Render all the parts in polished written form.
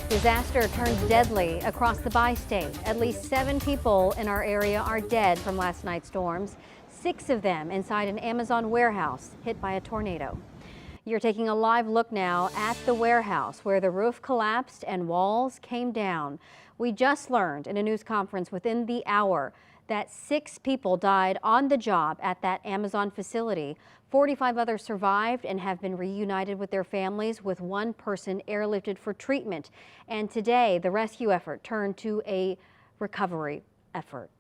Disaster turns deadly across the bi-state. At least 7 people in our area are dead from last night's storms, 6 of them inside an Amazon warehouse hit by a tornado. You're taking a live look now at the warehouse where the roof collapsed and walls came down. We just learned in a news conference within the hour that 6 people died on the job at that Amazon facility. 45 others survived and have been reunited with their families, with 1 person airlifted for treatment. And today, the rescue effort turned to a recovery effort.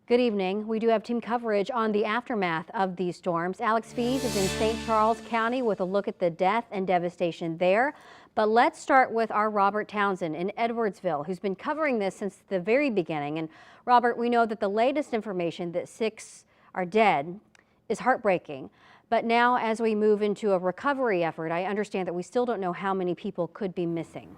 Good evening. We do have team coverage on the aftermath of these storms. Alex Fees is in St. Charles County with a look at the death and devastation there. But let's start with our Robert Townsend in Edwardsville, who's been covering this since the very beginning. And Robert, we know that the latest information that 6 are dead is heartbreaking. But now, as we move into a recovery effort, I understand that we still don't know how many people could be missing.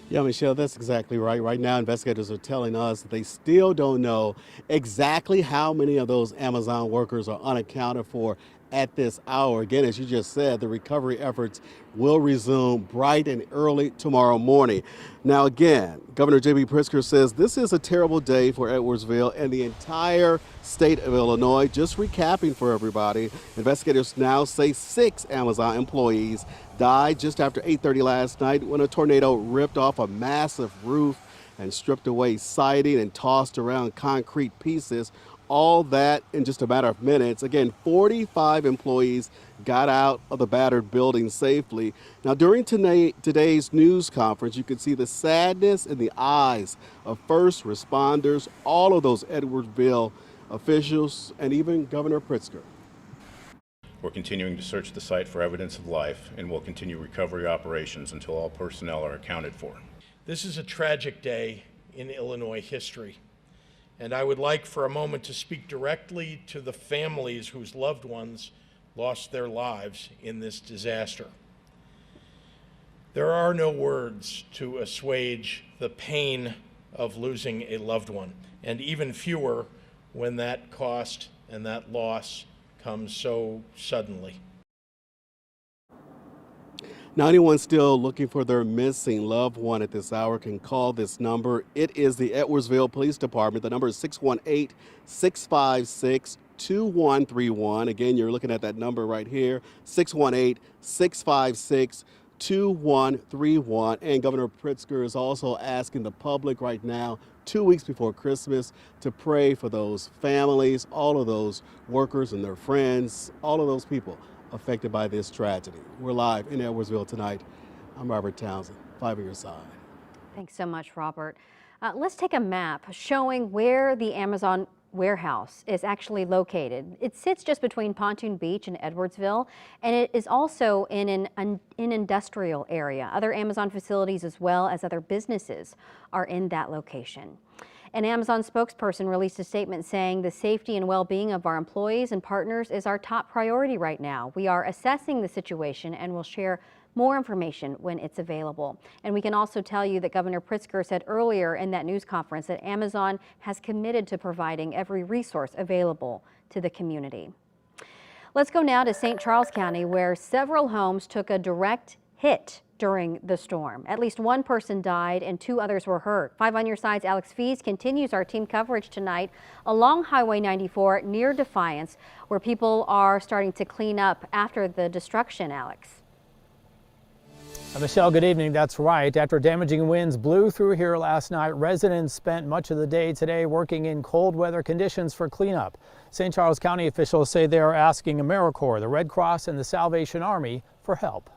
Yeah, Michelle, that's exactly right. Right now, investigators are telling us that they still don't know exactly how many of those Amazon workers are unaccounted for at this hour. Again, as you just said, the recovery efforts will resume bright and early tomorrow morning. Now, again, Governor J.B. Pritzker says this is a terrible day for Edwardsville and the entire state of Illinois. Just recapping for everybody, investigators now say 6 Amazon employees died just after 8:30 last night when a tornado ripped off a massive roof and stripped away siding and tossed around concrete pieces. All that in just a matter of minutes. Again, 45 employees got out of the battered building safely. Now, during today's news conference, you could see the sadness in the eyes of first responders, all of those Edwardsville officials, and even Governor Pritzker. We're continuing to search the site for evidence of life, and we'll continue recovery operations until all personnel are accounted for. This is a tragic day in Illinois history. And I would like for a moment to speak directly to the families whose loved ones lost their lives in this disaster. There are no words to assuage the pain of losing a loved one, and even fewer when that cost and that loss comes so suddenly. Now, anyone still looking for their missing loved one at this hour can call this number. It is the Edwardsville Police Department. The number is 618-656-2131. Again, you're looking at that number right here, 618-656-2131. And Governor Pritzker is also asking the public right now, 2 weeks before Christmas, to pray for those families, all of those workers and their friends, all of those people affected by this tragedy. We're live in Edwardsville tonight. I'm Robert Townsend, 5 on your side. Thanks so much, Robert. Let's take a map showing where the Amazon warehouse is actually located. It sits just between Pontoon Beach and Edwardsville, and it is also in an industrial area. Other Amazon facilities as well as other businesses are in that location. An Amazon spokesperson released a statement saying the safety and well-being of our employees and partners is our top priority right now. We are assessing the situation and will share more information when it's available. And we can also tell you that Governor Pritzker said earlier in that news conference that Amazon has committed to providing every resource available to the community. Let's go now to St. Charles County, where several homes took a direct hit during the storm. At least 1 person died and 2 others were hurt. 5 on your side's Alex Fees continues our team coverage tonight along Highway 94 near Defiance, where people are starting to clean up after the destruction. Alex. Michelle, good evening. That's right. After damaging winds blew through here last night, residents spent much of the day today working in cold weather conditions for cleanup. St. Charles County officials say they are asking AmeriCorps, the Red Cross, and the Salvation Army for help.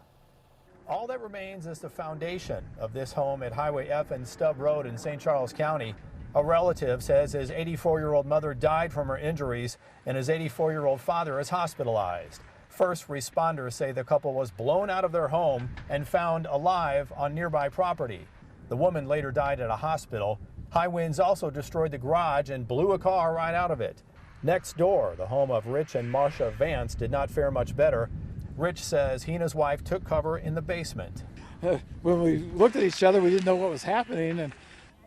All that remains is the foundation of this home at Highway F and Stubb Road in St. Charles County. A relative says his 84-year-old mother died from her injuries and his 84-year-old father is hospitalized. First responders say the couple was blown out of their home and found alive on nearby property. The woman later died at a hospital. High winds also destroyed the garage and blew a car right out of it. Next door, the home of Rich and Marcia Vance did not fare much better. Rich says he and his wife took cover in the basement. When we looked at each other, we didn't know what was happening, and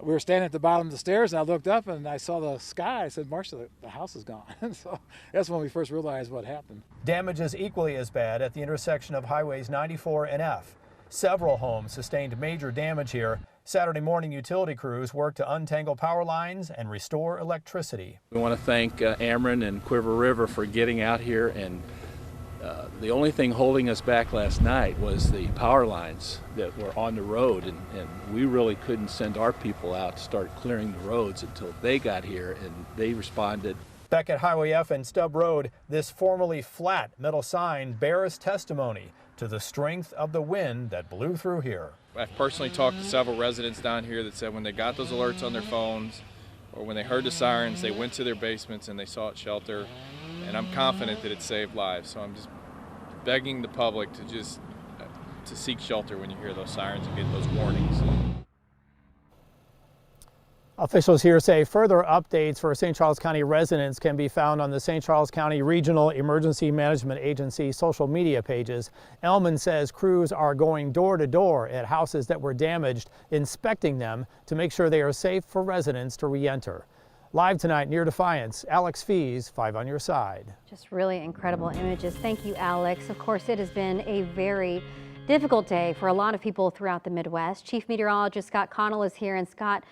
we were standing at the bottom of the stairs, and I looked up and I saw the sky. I said, Marcia, the house is gone. So that's when we first realized what happened. Damage is equally as bad at the intersection of highways 94 and F. Several homes sustained major damage here. Saturday morning, utility crews worked to untangle power lines and restore electricity. We want to thank Ameren and Quiver River for getting out here, and the only thing holding us back last night was the power lines that were on the road, and we really couldn't send our people out to start clearing the roads until they got here, and they responded. Back at Highway F and Stubb Road, this formerly flat metal sign bears testimony to the strength of the wind that blew through here. I've personally talked to several residents down here that said when they got those alerts on their phones or when they heard the sirens, they went to their basements and they sought shelter, and I'm confident that it saved lives. So I'm just begging the public to seek shelter when you hear those sirens and get those warnings. Officials here say further updates for St. Charles County residents can be found on the St. Charles County Regional Emergency Management Agency social media pages. Elman says crews are going door to door at houses that were damaged, inspecting them to make sure they are safe for residents to re-enter. Live tonight near Defiance, Alex Fees, 5 on your side. Just really incredible images. Thank you, Alex. Of course, it has been a very difficult day for a lot of people throughout the Midwest. Chief Meteorologist Scott Connell is here. And Scott,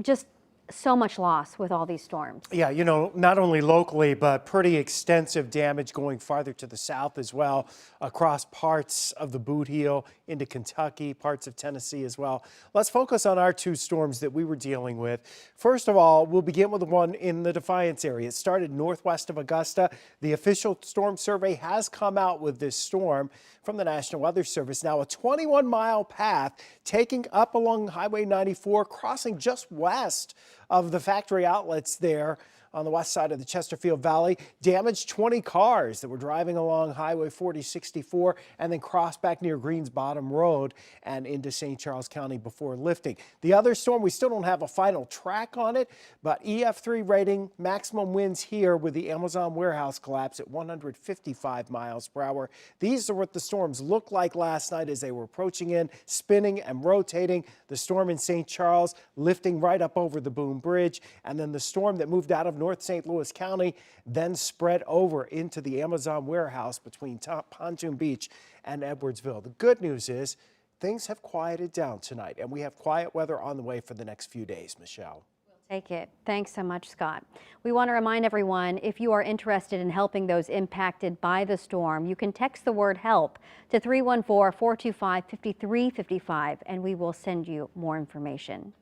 just so much loss with all these storms. Yeah, you know, not only locally, but pretty extensive damage going farther to the south as well, across parts of the Boot Heel into Kentucky, parts of Tennessee as well. Let's focus on our two storms that we were dealing with. First of all, we'll begin with the one in the Defiance area. It started northwest of Augusta. The official storm survey has come out with this storm from the National Weather Service. Now, a 21-mile path taking up along Highway 94, crossing just west of the factory outlets there on the west side of the Chesterfield Valley, damaged 20 cars that were driving along Highway 4064 and then crossed back near Greens Bottom Road and into St. Charles County before lifting. The other storm, we still don't have a final track on it, but EF3 rating, maximum winds here with the Amazon warehouse collapse at 155 miles per hour. These are what the storms looked like last night as they were approaching in, spinning and rotating. The storm in St. Charles lifting right up over the Boone Bridge, and then the storm that moved out of North St. Louis County then spread over into the Amazon warehouse between Pontoon Beach and Edwardsville. The good news is things have quieted down tonight, and we have quiet weather on the way for the next few days. Michelle. Take it. Thanks so much, Scott. We want to remind everyone, if you are interested in helping those impacted by the storm, you can text the word HELP to 314-425-5355, and we will send you more information.